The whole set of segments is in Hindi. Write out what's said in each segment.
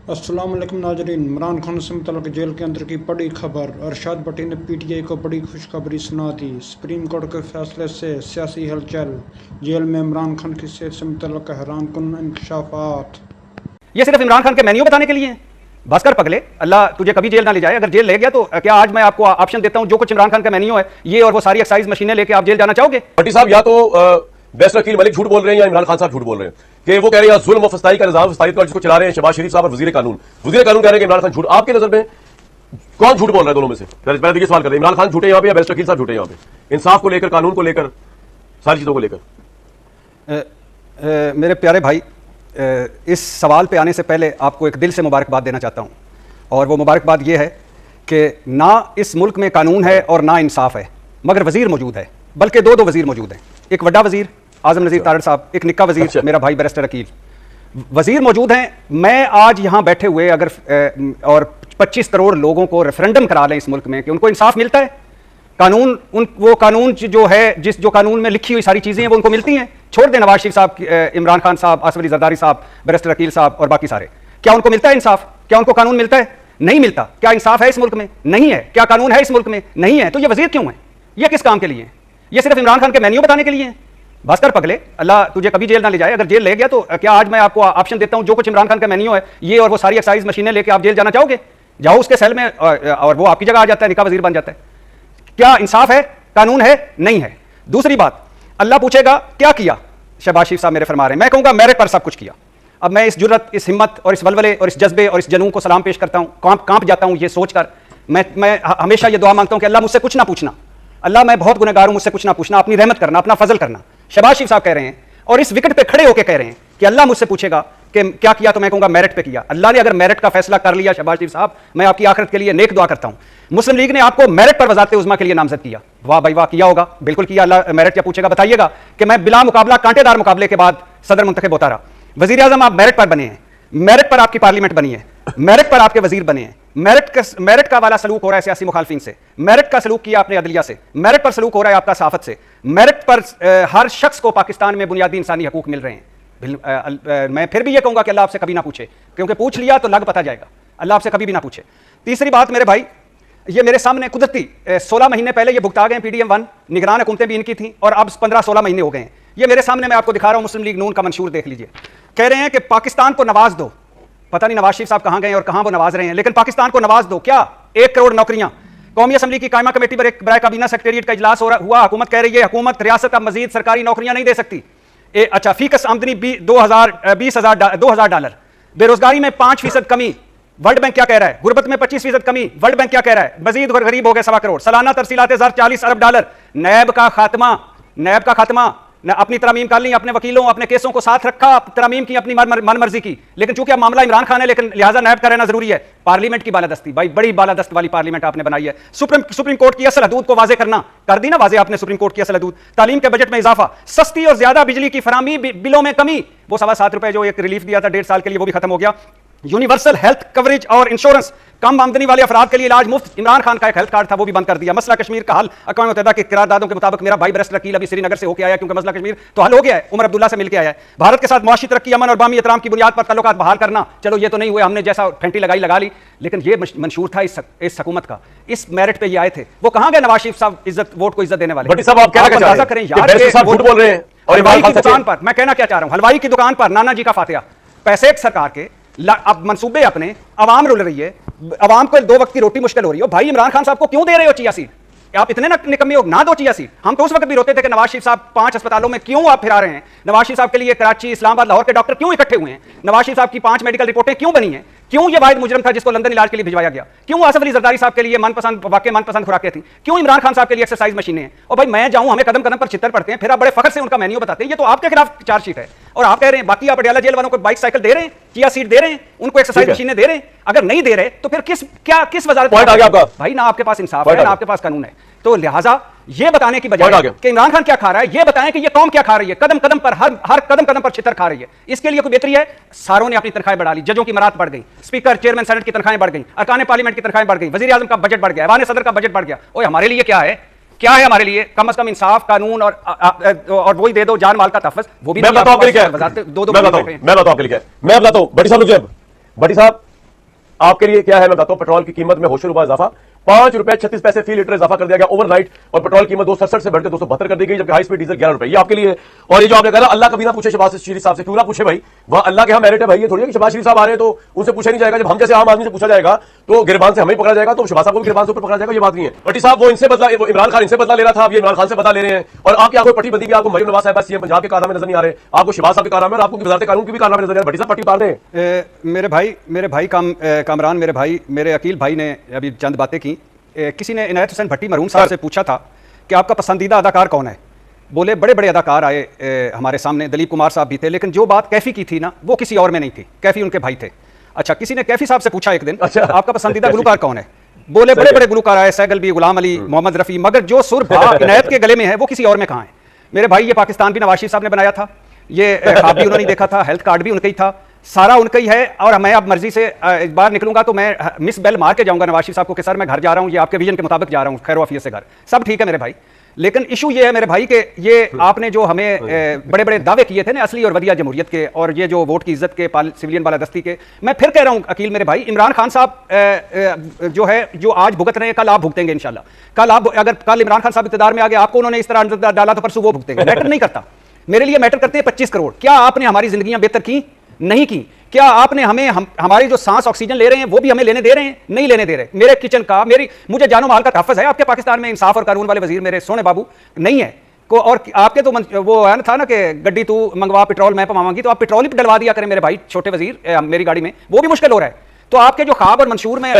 अस्सलाम वालेकुम नाजरीन। इमरान खान से मुतल्लिक़ जेल के अंदर की बड़ी खबर। अरशद भट्टी ने पीटीआई को बड़ी खुशखबरी सुना दी। सुप्रीम कोर्ट के फैसले से सियासी हलचल, जेल में इमरान खान की सेहत से मुतल्लिक़ हैरानकुन इंकशाफात। ये सिर्फ इमरान खान के मेन्यू बताने के लिए है। बस कर पगले, अल्लाह तुझे कभी जेल ना ले जाए। अगर जेल ले गया तो क्या आज मैं आपको ऑप्शन देता हूं, जो कुछ इमरान खान का मेन्यू है ये और वो सारी एक्साइज मशीनें लेके आप जेल जाना चाहोगे? भट्टी साहब या तो बेस्ट वकील मलिक झूठ बोल रहे हैं या इमरान खान साहब झूठ बोल रहे हैं कि वो कह रहे हैं जुल्म और फस्ताई का निजाम फस्ताई का जिसको चला रहे हैं शहबाज शरीफ साहब और वजीर कानून कह रहे हैं कि इमरान खान झूठ। आपके नजर में कौन झूठ बोल रहा है दोनों में से? पहले तो ये सवाल करते हैं, इमरान खान झूठे यहाँ पे या बेस्ट वकील साहब झूठे यहाँ पे, इंसाफ को लेकर, कानून को लेकर, सारी चीजों को लेकर? मेरे प्यारे भाई, इस सवाल पे आने से पहले आपको एक दिल से मुबारकबाद देना चाहता हूं, और वो मुबारकबाद ये है कि ना इस मुल्क में कानून है और ना इंसाफ है, मगर वजीर मौजूद है, बल्कि दो वजीर मौजूद हैं। एक बड़ा वजीर आजम नज़ीर तारड़ साहब, एक निक्का वजीर मेरा भाई बैरिस्टर अकील। वजीर मौजूद हैं। मैं आज यहाँ बैठे हुए अगर और 25 करोड़ लोगों को रेफरेंडम करा लें इस मुल्क में कि उनको इंसाफ मिलता है, कानून वो कानून जो है जो कानून में लिखी हुई सारी चीज़ें हैं वो उनको मिलती हैं। छोड़ दें नवाज शरीफ साहब, इमरान खान साहब, आसिफ अली जरदारी साहब, बैरिस्टर अकील साहब और बाकी सारे, क्या उनको मिलता है इंसाफ? क्या उनको कानून मिलता है? नहीं मिलता। क्या इंसाफ है इस मुल्क में? नहीं है। क्या कानून है इस मुल्क में? नहीं है। तो ये वजीर क्यों है? ये किस काम के लिए है? ये सिर्फ इमरान खान के मेन्यू बताने के लिए है? बस कर पगले, अल्लाह तुझे कभी जेल ना ले जाए। अगर जेल ले गया तो क्या आज मैं आपको ऑप्शन देता हूं, जो कुछ इमरान खान का मेन्यू है ये और वो सारी एक्साइज मशीनें लेके आप जेल जाना चाहोगे? जाओ उसके सेल में और वो आपकी जगह आ जाता है, निका वजीर बन जाता है। क्या इंसाफ है? कानून है? नहीं है। दूसरी बात, अल्लाह पूछेगा क्या किया? शहबाज शरीफ साहब मेरे फरमा रहे हैं, मैं कहूंगा मेरिट पर सब कुछ किया। अब मैं इस जुर्रत, इस हिम्मत और इस वलवले और इस जज्बे और इस जनून को सलाम पेश करता हूं, कांप जाता हूं ये सोचकर। मैं हमेशा ये दुआ मांगता हूं कि अल्लाह मुझसे कुछ ना पूछना, अल्लाह मैं बहुत गुनहगार हूं, मुझसे कुछ ना पूछना, अपनी रहमत करना, अपना फजल करना। शहबाज शरीफ साहब कह रहे हैं और इस विकेट पे खड़े होकर कह रहे हैं कि अल्लाह मुझसे पूछेगा कि क्या किया, तो मैं कहूंगा मेरिट पे किया। अल्लाह ने अगर मेरिट का फैसला कर लिया शहबाज शरीफ साहब, मैं आपकी आखिरत के लिए नेक दुआ करता हूं। मुस्लिम लीग ने आपको मेरिट पर वज़ारत उज़्मा के लिए नामजद किया, वाह भाई वाह, किया होगा, बिल्कुल किया। अल्लाह मेरिट क्या पूछेगा? बताइएगा कि मैं बिला मुकाबला कांटेदार मुकाबले के बाद सदर मुंतखब होता रहा। वजीर आजम आप मेरिट पर बने हैं, मेरिट पर आपकी पार्लियामेंट बनी है, मेरिट पर आपके वजीर बने हैं, मेरिट का वाला सलूक हो रहा है सियासी मुखालफिन से, मेरिट का सलूक किया आपने अदलिया से, मेरिट पर सलूक हो रहा है आपका सहाफत से, मेरिट पर हर शख्स को पाकिस्तान में बुनियादी इंसानी हकूक मिल रहे हैं। मैं फिर भी ये कहूंगा कि अल्लाह आपसे कभी ना पूछे, क्योंकि पूछ लिया तो लग पता जाएगा। अल्लाह आपसे कभी भी ना पूछे। तीसरी बात मेरे भाई, ये मेरे सामने कुदरती 16 महीने पहले ये भुगता गए PDM 1, निगरान हुकूमतें भी इनकी थी, और अब 15-16 महीने हो गए हैं। ये मेरे सामने मैं आपको दिखा रहा हूं, मुस्लिम लीग नून का मंशूर देख लीजिए। कह रहे हैं कि पाकिस्तान को नवाज दो। पता नहीं नवाज शरीफ साहब कहां गए और कहां वो नवाज रहे हैं, लेकिन पाकिस्तान को नवाज दो। क्या 1 करोड़ नौकरियां? कौमी असम्बली की कायमा कमेटी पर एक बराए काबीना सेक्रेटरिएट का इजलास हुआ। हुकूमत कह रही है हुकूमत रियासत अब मजीद सरकारी नौकरियां नहीं दे सकती। अच्छा, फीकस आमदनी $2000। बेरोजगारी में 5% कमी, वर्ल्ड बैंक क्या कह रहा है? गुर्बत में 25% कमी, वर्ल्ड बैंक क्या कह रहा है? मजीद गरीब हो गए 1.25 करोड़। सालाना तरसीलात $40 अरब। नैब का खात्मा, अपनी तरमीम कर ली, अपने वकीलों, अपने केसों को साथ रखा, तरमीम की, अपनी मनमर्जी की, लेकिन चूंकि अब मामला इमरान खान है, लेकिन लिहाजा नैब का रहना जरूरी है। पार्लियामेंट की बालादस्ती, भाई बड़ी बालादस्त वाली पार्लियामेंट आपने बनाई है। सुप्रीम कोर्ट की असल हदूद को वाजे करना, कर दी ना वाजे आपने सुप्रीम कोर्ट की असल हदूद। तालीम के बजट में इजाफा, सस्ती और ज्यादा बिजली की फराहमी, बिलों में कमी, वो ₹7.25 जो एक रिलीफ दिया था 1.5 साल के लिए, वो भी खत्म हो गया। यूनिवर्सल हेल्थ कवरेज और इंश्योरेंस, कम आमदनी वाले अफराद के लिए इलाज मुफ्त। इमरान खान का एक हेल्थ कार्ड था, वो भी बंद कर दिया। मसला कश्मीर का हल, अक़वाम मुत्तहिदा के करारदादों के मुताबिक मेरा भाई बैरिस्टर अकील अभी श्रीनगर से होकर आया, क्योंकि मसला कश्मीर तो हल हो गया है, उमर अब्दुल्ला से मिलकर आया है। भारत के साथ मुआशी तरक्की, अमन और बामी एहतराम की बुनियाद पर ताल्लुकात बहाल करना, चलो ये तो नहीं हुए, हमने जैसा फेंटी लगाई लगा ली, लेकिन ये मंशूर था इस हुकूमत का, इस मेरिट पे ये आए थे। वो कहां गए नवाज शरीफ साहब, वोट को इज्जत देने वाले? भट्टी साहब आप क्या अंदाजा करें यार, झूठ बोल रहे हैं। और हलवाई की दुकान पर, मैं कहना क्या चाह रहा हूं, हलवाई की दुकान पर नाना जी का फातिहा, पैसे सरकार के, अब मंसूबे अपने, अवाम रुल रही है, अवाम को 2 वक्त की रोटी मुश्किल हो रही है। भाई इमरान खान साहब को क्यों दे रहे हो चिया सीड? आप इतने निकम्मे हो, ना दो चिया सीड। हम तो उस वक्त भी रोते थे कि नवाज शरीफ साहब 5 अस्पतालों में क्यों आप फिरा रहे हैं? नवाज शरीफ साहब के लिए कराची, इस्लामाबाद, लाहौर के डॉक्टर क्यों इकट्ठे हुए हैं? नवाज शरीफ साहब की 5 मेडिकल रिपोर्टें क्यों बनी हैं? क्यों ये वाहिद मुजरिम था जिसको लंदन इलाज के लिए भिजवाया गया? क्यों आसिफ अली जरदारी साहब के लिए मनपसंद खुराकें थी? क्यों इमरान खान साहब के लिए एक्सरसाइज मशीनें हैं? और भाई मैं जाऊं, हमें कदम कदम पर चित्तर पड़ते हैं, फिर आप बड़े फखर से उनका मेन्यू बताते हैं। ये तो आपके खिलाफ चार्जशीट है, और आप कह रहे हैं बाकी आप अडयाला जेल वालों को बाइक साइकिल दे रहे हैं, चिया सीट दे रहे हैं, उनको एक्सरसाइज मशीनें दे रहे हैं। अगर नहीं दे रहे तो फिर किस वजारत भाई? ना आपके पास इंसाफ है, ना आपके पास कानून है। तो लिहाजा ये बताने की बजाय कि इमरान खान क्या खा रहा है, ये बताएं कि ये कौम क्या खा रही है, कदम कदम पर, हर कदम कदम पर छितर खा रही है। इसके लिए कोई बेहतरी है? सारों ने अपनी तनख्वाहें बढ़ा ली, जजों की मरात बढ़ गई, स्पीकर, चेयरमैन सेनेट की तनख्वाहें बढ़ गई, अरकान पार्लियामेंट की तनख्वाहें बढ़ गई, वजीर आजम का बजट बढ़ गया, ऐवान सदर का बजट बढ़ गया। ओए हमारे लिए क्या है? क्या है हमारे लिए? कम से कम इंसाफ, कानून और वही दे दो, जान माल का तहफ़्फ़ुज़। वो भी मैं बताता हूं आपके लिए क्या है। मैं बताता हूं आपके लिए क्या है। मैं बताता हूं भट्टी साहब, भट्टी साहब आपके लिए क्या है मैं बताता हूं, पेट्रोल की कीमत में होशे रुपए इजाफा, 5 रुपए 36 पैसे फी लीटर इजाफा कर दिया गया ओवरनाइट, और पेट्रोल कीमत 267 से बढ़कर 272 कर दी गई, जबकि हाई स्पीड डीजल 11 रुपए। ये आपके लिए। और ये जो आपने कहा अल्लाह कभी ना पूछे शहबाज शरीफ साहब से, क्यों ना पूछे भाई, वह अल्लाह के यहाँ मेरिट है भाई। ये थोड़ी है कि शहबाज शरीफ साहब आ रहे हैं तो उनसे पूछा नहीं जाएगा, जब हम जैसे आम आदमी से पूछा जाएगा तो गिरबान से हमें पकड़ा जाएगा, तो शहबाज साहब को भी गिरबान से ऊपर पकड़ा जाएगा। ये बात नहीं है। भट्टी साहब वो इनसे बदला, वो इमरान खान इनसे बदला ले रहा था, अब ये इमरान खान से बदला ले रहे हैं, और आपकी आंखों पट्टी बंदी भी आपको मरियम नवाज साहब सीएम पंजाब के कारनामे नजर नहीं आ रहे, आपको शहबाज साहब के कारनामे और आपको वजारत कानून की भी कारनामे नजर आ रहे। भट्टी साहब पट्टी पार दें। मेरे भाई कामरान, मेरे अकील भाई ने अभी चंद बातें की। किसी ने इनायत हुसैन भट्टी मरहूम साहब से पूछा था कि आपका पसंदीदा अदाकार कौन है। बोले बड़े बड़े अदाकार आए हमारे सामने, दलीप कुमार साहब भी थे, लेकिन जो बात कैफी की थी ना वो किसी और में नहीं थी, कैफी उनके भाई थे। अच्छा, किसी ने कैफी साहब से पूछा एक दिन, अच्छा, आपका पसंदीदा गुलकार कौन है। बोले बड़े बड़े गुलकार आए, सैगल भी, गुलाम अली, मोहम्मद रफ़ी, मगर जो सुर भा इनायत के गले में है वो किसी और में कहाँ है। मेरे भाई ये पाकिस्तान भी नवाज शरीफ साहब ने बनाया था, ये ख्वाब भी उन्होंने देखा था, हेल्थ कार्ड भी उनका ही था, सारा उनका ही है। और मैं अब मर्जी से बाहर निकलूंगा तो मैं मिस बेल मार के जाऊंगा नवाज शरीफ साहब को कि सर मैं घर जा रहा हूं, ये आपके विजन के मुताबिक जा रहा हूं, खैर वाफियत से घर, सब ठीक है मेरे भाई। लेकिन इशू ये है मेरे भाई के, ये आपने जो हमें बड़े बड़े दावे किए थे ना असली और वदिया जमहूरियत के, और ये जो वोट की इज्जत के, सिविलियन बालादस्ती के, मैं फिर कह रहा हूं अकील मेरे भाई, इमरान खान साहब जो है, जो आज भुगत रहे हैं, कल आप भुगतेंगे इंशाल्लाह। कल आप, अगर कल इमरान खान साहब इक़्तिदार में आ गए, आपको उन्होंने इस तरह अंदर डाला तो परसों वो भुगतेंगे। मैटर नहीं करता मेरे लिए, मैटर करते हैं 25 करोड़। क्या आपने हमारी जिंदगियां बेहतर की? नहीं की। क्या आपने हमारी जो सांस ऑक्सीजन ले रहे हैं वो भी हमें लेने दे रहे हैं? नहीं लेने दे रहे। मेरे किचन का, मुझे जानो माल का तहफ़्फ़ुज़ है आपके पाकिस्तान में, इंसाफ और कानून वाले वजीर मेरे सोने बाबू नहीं है को। और आपके तो वो है ना, था ना कि गड्डी तू मंगवा पेट्रोल मैं पवाऊंगी, तो आप पेट्रोल ही डलवा दिया करें मेरे भाई छोटे वजीर मेरी गाड़ी में, वो भी मुश्किल हो रहा है। तो आपके जो ख्वाब और मंशूर में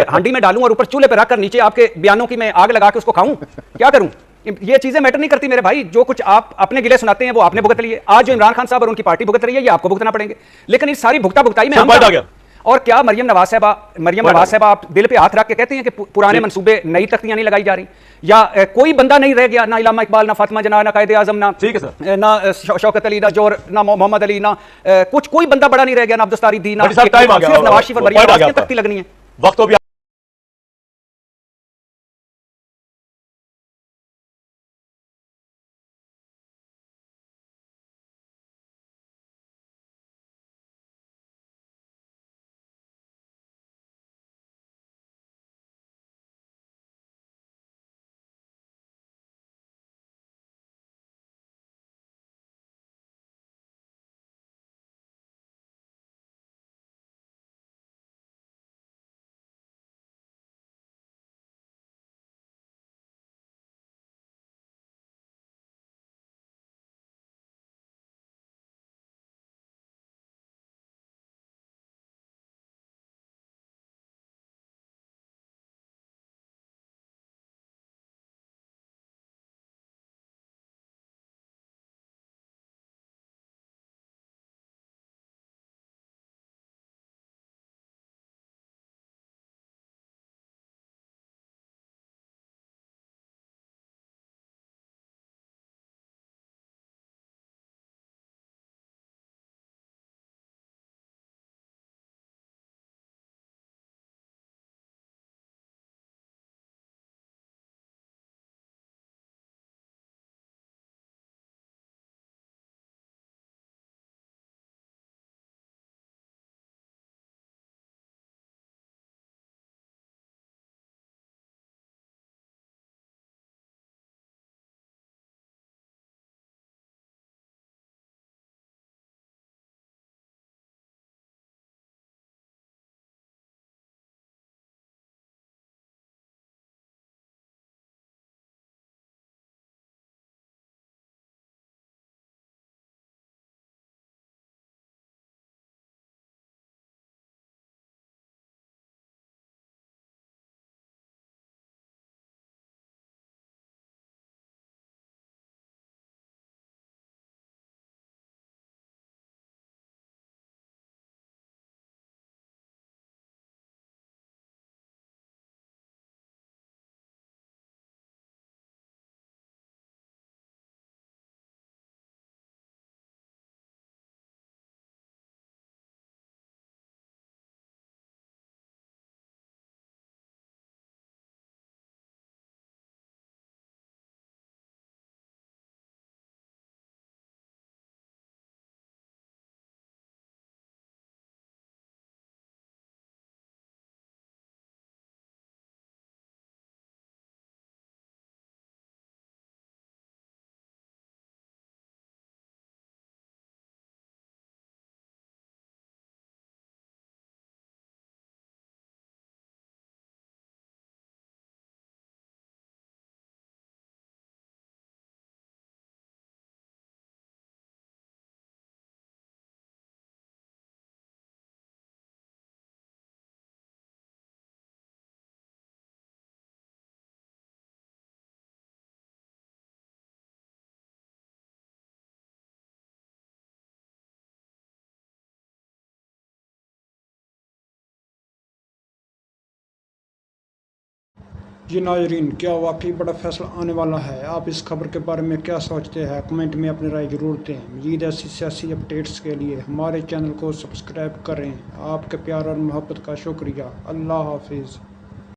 हांडी में डालूं और ऊपर चूल्हे पर रखकर नीचे आपके बयानों की मैं आग लगा के उसको खाऊं, क्या करूं? ये चीजें मैटर नहीं करती मेरे भाई। जो कुछ आप अपने गिले सुनाते हैं वो आपने भुगत लिए, आज जो इमरान खान साहब और उनकी पार्टी भुगत रही है ये आपको भुगतना पड़ेंगे। लेकिन इस सारी भुगताई में हम आ गया। और क्या मरियम नवाज साहबा आप दिल पे हाथ रख के कहते हैं कि पुराने मंसूबे, नई तख्तियां नहीं लगाई जा रही, या कोई बंदा नहीं रह गया, ना इलामा इकबाल, ना फातिमा जना, ना कायद आजम, ना ठीक है सर, ना शौकत अली, ना जोर, ना मोहम्मद अली, ना कोई बंदा बड़ा नहीं रह गया, ना अब्दुस्तारी दी, ना नवाज शरीफ और मरियम तख्ती लगनी है। वक्त तो भी जी नाजरीन, क्या वाकई बड़ा फैसला आने वाला है? आप इस खबर के बारे में क्या सोचते हैं? कमेंट में अपनी राय जरूर दें। मज़ीद ऐसी सियासी अपडेट्स के लिए हमारे चैनल को सब्सक्राइब करें। आपके प्यार और मोहब्बत का शुक्रिया। अल्लाह हाफिज़।